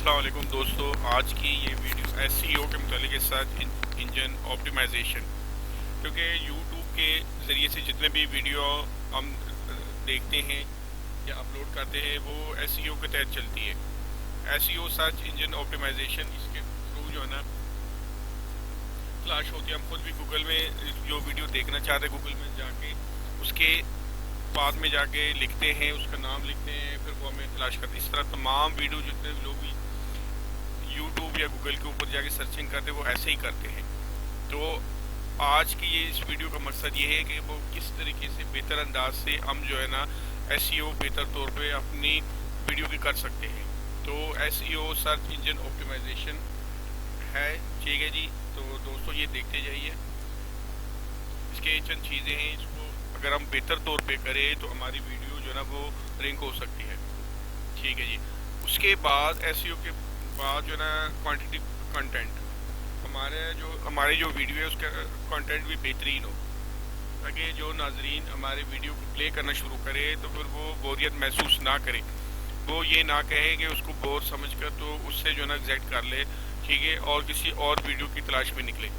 अस्सलाम वालेकुम दोस्तों, आज की ये वीडियो एसईओ के मुतालिक है, सर्च इंजन ऑप्टिमाइजेशन। क्योंकि यूट्यूब के ज़रिए से जितने भी वीडियो हम देखते हैं या अपलोड करते हैं वो एसईओ के तहत चलती है। एसईओ सर्च इंजन ऑप्टिमाइजेशन, इसके थ्रू जो है ना तलाश होती है। हम खुद भी गूगल में जो वीडियो देखना चाहते हैं गूगल में जाके उसके बाद में जाके लिखते हैं, उसका नाम लिखते हैं, फिर वो हमें तलाश करते हैं। इस तरह तमाम वीडियो जितने लोग भी यूट्यूब या गूगल के ऊपर जाके सर्चिंग करते हैं वो ऐसे ही करते हैं। तो आज की ये इस वीडियो का मकसद ये है कि वो किस तरीके से बेहतर अंदाज से हम जो है ना एसईओ बेहतर तौर पे अपनी वीडियो की कर सकते हैं। तो एसईओ सर्च इंजन ऑप्टिमाइजेशन है, ठीक है जी। तो दोस्तों ये देखते जाइए, इसके चंद चीज़ें हैं, इसको अगर हम बेहतर तौर पे करें तो हमारी वीडियो जो है ना वो रैंक हो सकती है, ठीक है जी। उसके बाद एसईओ के बाद जो है ना क्वांटिटी कंटेंट, हमारे जो वीडियो है उसका कंटेंट भी बेहतरीन हो, ताकि जो नाजरीन हमारे वीडियो को प्ले करना शुरू करे तो फिर वो बोरियत महसूस ना करे, वो ये ना कहे कि उसको बोर समझकर तो उससे जो है ना एग्जैक्ट कर ले, ठीक है, और किसी और वीडियो की तलाश में निकले।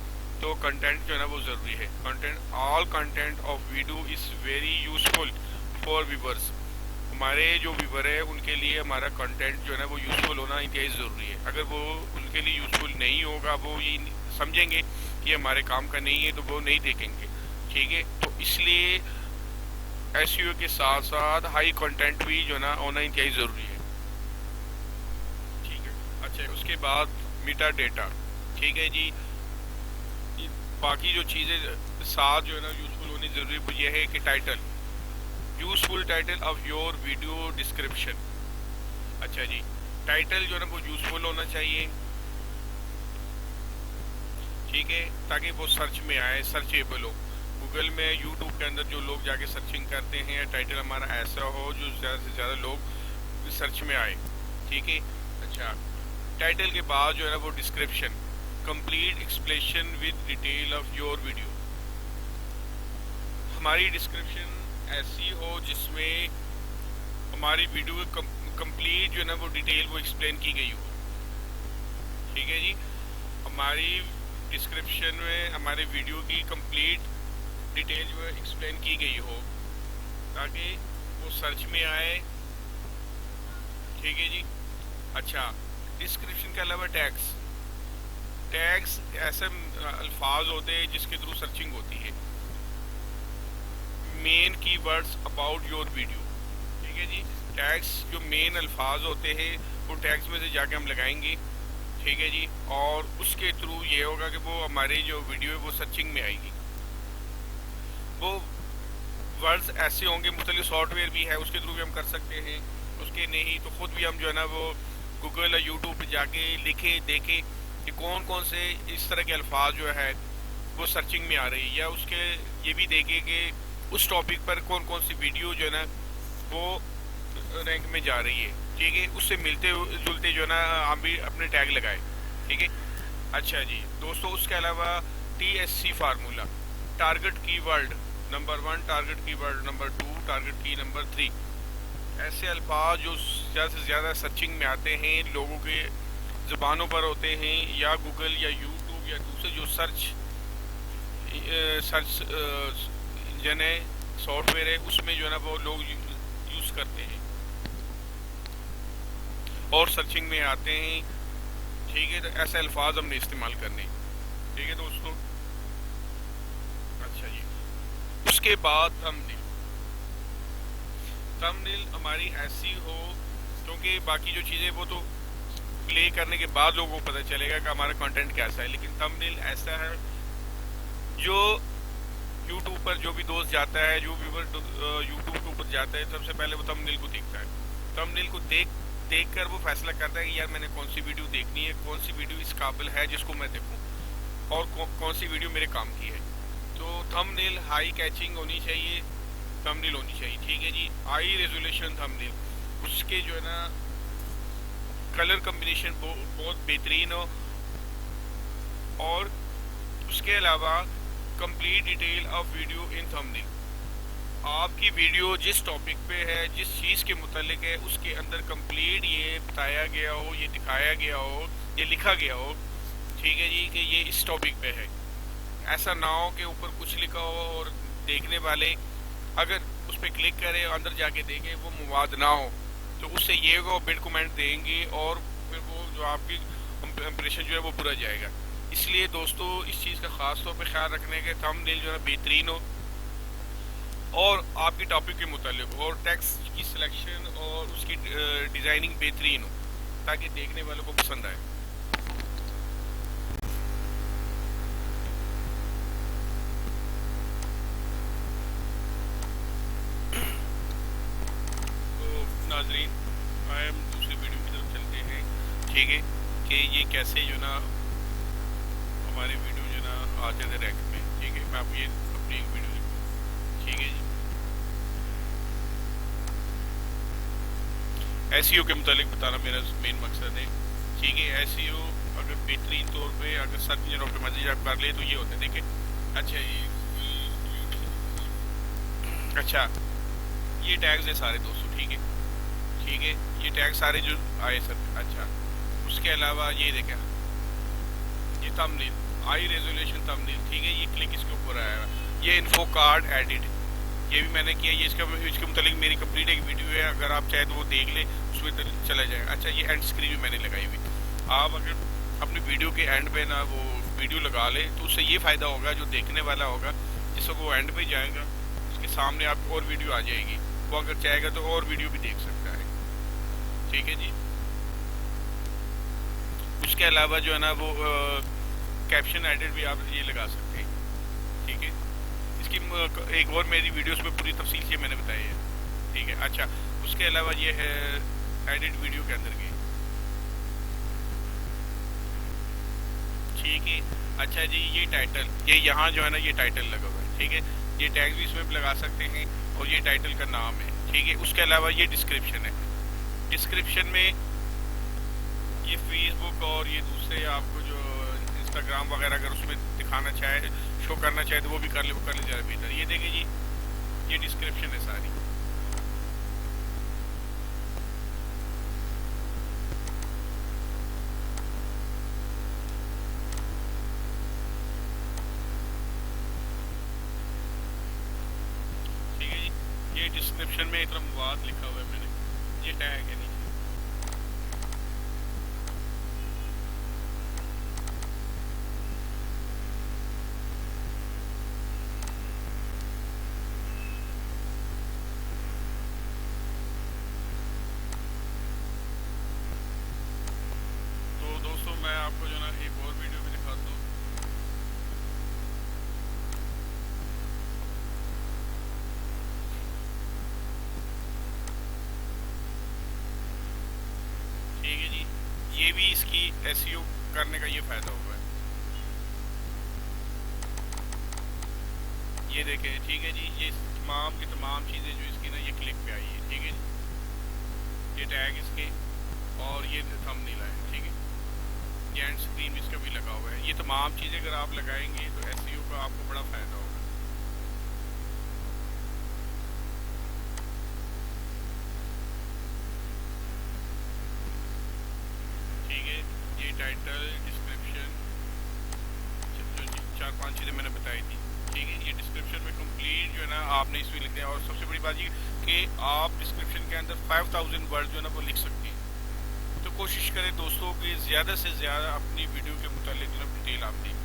तो कंटेंट जो है ना वो ज़रूरी है। Content, all content of video is very useful for viewers. हमारे जो व्यूवर है उनके लिए हमारा कंटेंट जो है ना वो यूज़फुल होना इंतहाई ज़रूरी है। अगर वो उनके लिए यूज़फुल नहीं होगा, वो ये समझेंगे कि हमारे काम का नहीं है, तो वो नहीं देखेंगे, ठीक है। तो इसलिए एसईओ के साथ साथ हाई कंटेंट भी जो है ना होना इंतहाई ज़रूरी है, ठीक है। अच्छा, उसके बाद मीटा डेटा, ठीक है जी। बाकी जो चीज़ें साथ जो है ना यूज़फुल होनी ज़रूरी वो ये है कि title, useful title of your video description. अच्छा जी, टाइटल जो है ना वो यूज़फुल होना चाहिए, ठीक है, ताकि वो सर्च में आए, सर्चेबल हो। गूगल में, यूट्यूब के अंदर जो लोग जाके सर्चिंग करते हैं, टाइटल हमारा ऐसा हो जो ज़्यादा से ज़्यादा लोग सर्च में आए, ठीक है। अच्छा, टाइटल के बाद जो है ना वो description, complete explanation with detail of your video. हमारी डिस्क्रिप्शन ऐसी हो जिसमें हमारी वीडियो कंप्लीट जो है ना वो डिटेल वो एक्सप्लेन की गई हो, ठीक है जी। हमारी डिस्क्रिप्शन में हमारे वीडियो की कंप्लीट डिटेल जो है एक्सप्लेन की गई हो, ताकि वो सर्च में आए, ठीक है जी। अच्छा, डिस्क्रिप्शन के अलावा टैग्स ऐसे अल्फाज होते हैं जिसके थ्रू सर्चिंग होती है। Main keywords about your video, ठीक है जी। टैग्स जो मेन अल्फाज होते हैं वो टैग्स में से जाके हम लगाएंगे, ठीक है जी, और उसके थ्रू ये होगा कि वो हमारी जो वीडियो है वो सर्चिंग में आएगी। वो वर्ड्स ऐसे होंगे, मुख्तलिफ सॉफ्टवेयर भी है उसके थ्रू भी हम कर सकते हैं, उसके नहीं तो ख़ुद भी हम जो है ना वो गूगल या यूट्यूब पर जाके लिखे देखें कि कौन कौन से इस तरह के अल्फाज जो है वो सर्चिंग में आ रही है, या उसके ये भी देखें कि उस टॉपिक पर कौन कौन सी वीडियो जो है ना वो रैंक में जा रही है, ठीक है। उससे मिलते जुलते जो है ना हम भी अपने टैग लगाए, ठीक है। अच्छा जी दोस्तों, उसके अलावा TSC formula, target keyword number 1, target keyword number 2, target की नंबर 3, ऐसे अल्फाज जो ज़्यादा से ज़्यादा सर्चिंग में आते हैं, लोगों के ज़बानों पर होते हैं, या गूगल या यूट्यूब या दूसरे जो सर्च इंजन है, सॉफ्टवेयर है, उसमें जो है ना वो लोग यूज़ करते हैं और सर्चिंग में आते हैं, ठीक है। तो ऐसे अल्फाज हमने इस्तेमाल करने, ठीक है दोस्तों। अच्छा जी, उसके बाद थंबनेल हमारी ऐसी हो, क्योंकि बाकी जो चीज़ें वो तो प्ले करने के बाद लोगों को पता चलेगा कि हमारा कंटेंट कैसा है, लेकिन थंबनेल ऐसा है जो यूट्यूब पर जो भी दोस्त जाता है, जो व्यूवर यूट्यूब के ऊपर जाता है, सबसे पहले वो थंबनेल को देखता है। थंबनेल को देख कर वो फैसला करता है कि यार मैंने कौन सी वीडियो देखनी है, कौन सी वीडियो इस काबिल है जिसको मैं देखूं, और कौन सी वीडियो मेरे काम की है। तो थंबनेल हाई कैचिंग होनी चाहिए, थंबनेल होनी चाहिए, ठीक है जी। हाई रेजोल्यूशन थंबनेल, उसके जो है ना कलर कम्बिनेशन बहुत बेहतरीन हो, और उसके अलावा complete detail of video in thumbnail. आप आपकी वीडियो जिस टॉपिक पे है, जिस चीज़ के मुतालिक है, उसके अंदर कंप्लीट ये बताया गया हो, ये दिखाया गया हो, ये लिखा गया हो, ठीक है जी, कि ये इस टॉपिक पे है। ऐसा ना हो कि ऊपर कुछ लिखा हो और देखने वाले अगर उस पर क्लिक करें अंदर जाके देखें वो मवाद ना हो, तो उससे ये वो बिड कमेंट देंगे और फिर वो जो आपकी इंप्रेशन जो है वो बुरा जाएगा। इसलिए दोस्तों इस चीज़ का ख़ास तौर पे ख्याल रखने के थंबनेल जो है बेहतरीन हो और आपकी टॉपिक के मुतालिक हो और टेक्स्ट की सिलेक्शन और उसकी डिज़ाइनिंग बेहतरीन हो ताकि देखने वालों को पसंद आए। तो नाजरीन हम दूसरी वीडियो की तरफ चलते हैं, ठीक है, कि ये कैसे जो ना हमारे वीडियो जो ना आते थे रैंक में, ठीक है। मैं आप ये अपनी एक वीडियो देखूँ, ठीक है जी। एसईओ के मुतालिक बताना मेरा मेन मकसद है, ठीक है। एसईओ अगर बेहतरीन तौर पे अगर सर्च इंजन ऑप्टिमाइजेशन आप कर ले तो ये होता है, देखिए। अच्छा अच्छा ये टैग्स है सारे दोस्तों, ठीक है, ठीक है। ये टैग सारे जो आए सर, अच्छा। उसके अलावा ये देखें, ये थंबनेल हाई रेजोल्यूशन थंबनेल, ठीक है। ये क्लिक इसके ऊपर आया, ये इन्फो कार्ड एडिट, ये भी मैंने किया। ये इसके मुतालिक मेरी कंप्लीट एक वीडियो है, अगर आप चाहे तो वो देख ले, उसमें चला जाएगा। अच्छा ये एंड स्क्रीन भी मैंने लगाई हुई। आप अगर अपनी वीडियो के एंड पे ना वो वीडियो लगा ले तो उससे ये फ़ायदा होगा, जो देखने वाला होगा जिसको वो एंड पे जाएगा उसके सामने आप और वीडियो आ जाएगी, वो अगर चाहेगा तो और वीडियो भी देख सकता है, ठीक है जी। उसके अलावा जो है ना वो कैप्शन एडिट भी आप ये लगा सकते हैं, ठीक है। इसकी एक और मेरी वीडियोस में पूरी तफसील से मैंने बताई है, ठीक है। अच्छा उसके अलावा ये है एडिट वीडियो के अंदर की, ठीक है। अच्छा जी ये टाइटल, ये यहाँ जो है ना ये टाइटल लगा हुआ है, ठीक है। ये टैग भी इसमें लगा सकते हैं और ये टाइटल का नाम है, ठीक है। उसके अलावा ये डिस्क्रिप्शन है, डिस्क्रिप्शन में ये फेसबुक और ये दूसरे आपको जो इंस्टाग्राम वगैरह अगर उसमें दिखाना चाहे, शो करना चाहे तो वो भी कर ले, वो कर ले ज़्यादा बेहतर। ये देखिए जी ये डिस्क्रिप्शन है सारी, ठीक है जी। ये डिस्क्रिप्शन में इतना मवाद लिखा हुआ है मैंने, ये टैग है नीचे, तो दोस्तों मैं आपको जो ना एक और वीडियो भी दिखाता हूँ, ठीक है जी। ये भी इसकी एसईओ करने का ये फ़ायदा हुआ है, ये देखें, ठीक है जी। ये तमाम की तमाम चीज़ें जो इसकी ना ये क्लिक पे आई है, ठीक है जी। ये टैग इसके और ये थंबनेल है, ठीक है। ये एंड स्क्रीन इसका भी लगा हुआ है। ये तमाम चीज़ें अगर आप लगाएंगे तो एसईओ का आपको बड़ा फ़ायदा होगा, ठीक है। ये टाइटल डिस्क्रिप्शन जो 4-5 चीज़ें मैंने बताई थी, ठीक है। ये डिस्क्रिप्शन में कंप्लीट जो है ना आपने इसमें लिखना है और सबसे बड़ी बात ये कि आप डिस्क्रिप्शन के अंदर 5000 वर्ड जो है ना वो लिख सकते हैं। तो कोशिश करें दोस्तों कि ज़्यादा से ज़्यादा अपनी वीडियो के मुतालिक जो डिटेल आप दें,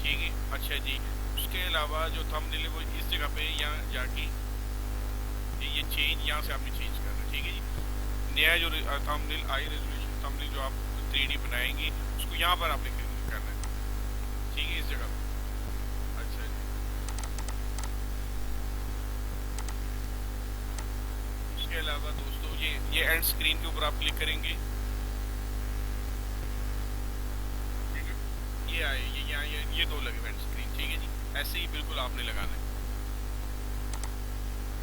ठीक है। अच्छा जी उसके अलावा जो थंबनेल है वो इस जगह पे यहाँ जाके ये चेंज यहाँ से आपने चेंज करना है, ठीक है जी। नया जो थंबनेल हाई रेजोल्यूशन थंबनेल जो आप 3D बनाएंगे उसको यहाँ पर आपने करना है, ठीक है, इस जगह पर। अच्छा जी उसके अलावा दोस्तों ये एंड स्क्रीन के ऊपर आप क्लिक करेंगे, ठीक है। ये आए ये यहाँ ये दो लगे एंड स्क्रीन, ठीक है जी। ऐसे ही बिल्कुल आपने लगाना है,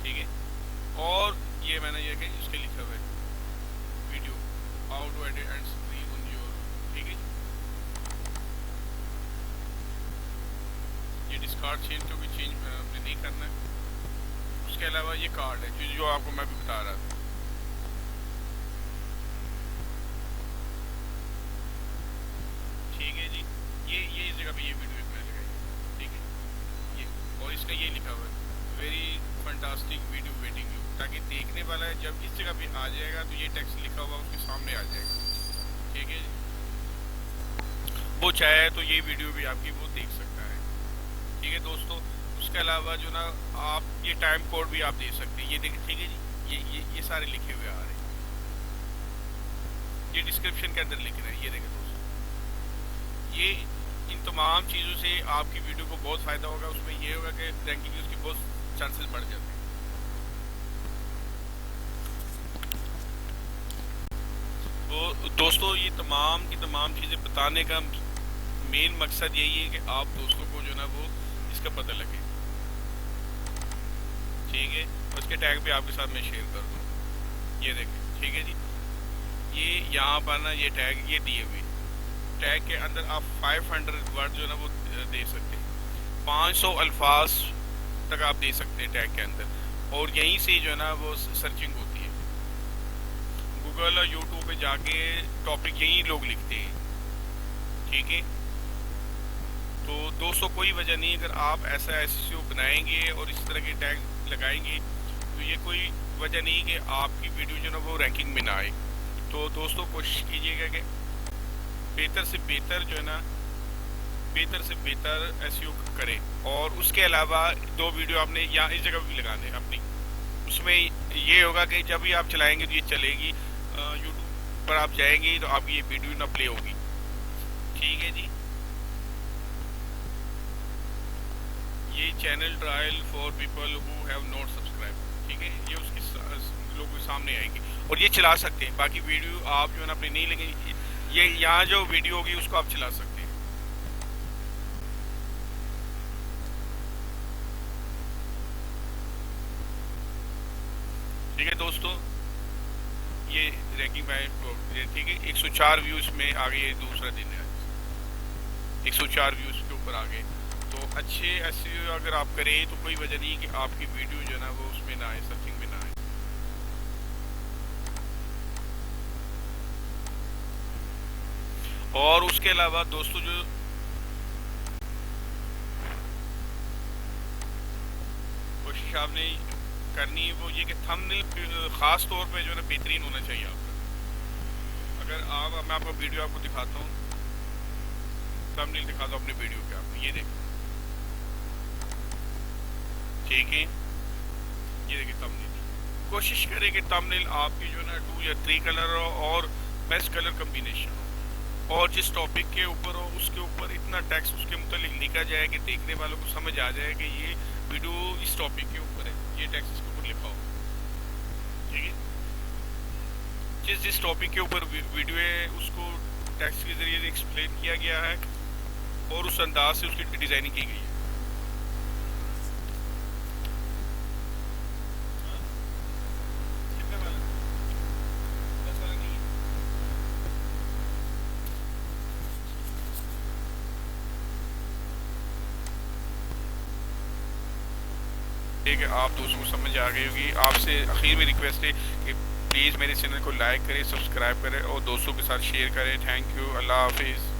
ठीक है। और ये मैंने ये कि इसके लिखा हुआ है video how to edit end screen on your, ठीक है। ये डिस्कार्ड चेंज को भी चेंज आपने नहीं करना है। उसके अलावा ये कार्ड है जो आपको मैं भी बता रहा था। ठीक है जी, ये इस जगह पे ये वीडियो मैंने लगाई। ठीक है, ये और इसका ये लिखा हुआ है very fantastic video waiting you, ताकि देखने वाला है जब इस जगह पे आ जाएगा तो ये टेक्स्ट लिखा हुआ उसके सामने आ जाएगा। ठीक है जी, वो चाहे तो ये वीडियो भी आपकी वो देख सकता है। ठीक है दोस्तों, उसके अलावा जो ना आप ये टाइम कोड भी आप दे सकते हैं। ये देखिए, ठीक है जी, ये सारे लिखे हुए आ रहे हैं, ये डिस्क्रिप्शन के अंदर लिख रहे हैं। ये देखें दोस्तों, ये इन तमाम चीज़ों से आपकी वीडियो को बहुत फ़ायदा होगा। उसमें ये होगा कि रैंकिंग उसकी बहुत चांसेस बढ़ जाते हैं। तो दोस्तों, ये तमाम की तमाम चीज़ें बताने का मेन मकसद यही है कि आप दोस्तों को जो ना वो इसका पता लगे। ठीक है, उसके टैग भी आपके साथ मैं शेयर कर दूँ। ये देखें, ठीक है जी, ये यहाँ पर ना ये टैग ये दिए हुए टैग के अंदर आप 500 वर्ड जो है ना वो दे सकते हैं, 500 अल्फाज तक आप दे सकते हैं टैग के अंदर, और यहीं से जो है ना वो सर्चिंग होती है। गूगल और यूट्यूब पे जाके टॉपिक यही लोग लिखते हैं। ठीक है, तो दोस्तों कोई वजह नहीं, अगर आप ऐसा एसईओ बनाएंगे और इस तरह के टैग लगाएंगे तो ये कोई वजह नहीं कि आपकी वीडियो जो है ना वो रैंकिंग में ना आए। तो दोस्तों कोशिश कीजिएगा कि बेहतर से बेहतर जो है ना बेहतर से बेहतर एसईओ करें। और उसके अलावा 2 वीडियो आपने यहाँ इस जगह भी लगाने अपनी, उसमें ये होगा कि जब भी आप चलाएंगे तो ये चलेगी, यूट्यूब पर आप जाएंगे तो आपकी ये वीडियो ना प्ले होगी। ठीक है जी, ये channel trial for people who have not subscribe. ठीक है, ये उसके लोगों के सामने आएगी और ये चला सकते हैं। बाकी वीडियो आप जो है ना अपनी नहीं लगेगी, ये यहाँ जो वीडियो होगी उसको आप चला सकते हैं। ठीक है दोस्तों, ये रैंकिंग बाय, ठीक है, 104 व्यूज में आ गए, दूसरा दिन है, 104 व्यूज के ऊपर आ गए। तो अच्छे एसईओ अगर आप करें तो कोई वजह नहीं कि आपकी वीडियो जो है ना वो उसमें ना आए, सर्चिंग में ना आए। और उसके अलावा दोस्तों जो कोशिश आपने करनी है वो ये कि थंबनेल खास तौर पे जो है ना बेहतरीन होना चाहिए आपका। अगर मैं आपको वीडियो आपको दिखाता हूँ, थंबनेल दिखाता हूँ अपने वीडियो पे आपको, ये देखो। ठीक है, ये देखिए थंबनेल, कोशिश करें कि थंबनेल आपकी जो है ना 2 या 3 कलर हो और बेस्ट कलर कम्बिनेशन हो, और जिस टॉपिक के ऊपर हो उसके ऊपर इतना टेक्स्ट उसके मुतालिक लिखा जाए कि देखने वालों को समझ आ जाए कि ये वीडियो इस टॉपिक के ऊपर है, ये टेक्स्ट इसके ऊपर लिखा हो। ठीक है, जिस टॉपिक के ऊपर वीडियो है उसको टेक्स्ट के जरिए एक्सप्लेन किया गया है और उस अंदाज से उसकी डिजाइनिंग की गई है। ठीक है, आप दोस्तों को समझ आ गई होगी। आपसे आखिर में रिक्वेस्ट है कि प्लीज़ मेरे चैनल को लाइक करें, सब्सक्राइब करें और दोस्तों के साथ शेयर करें। थैंक यू, अल्लाह हाफिज़।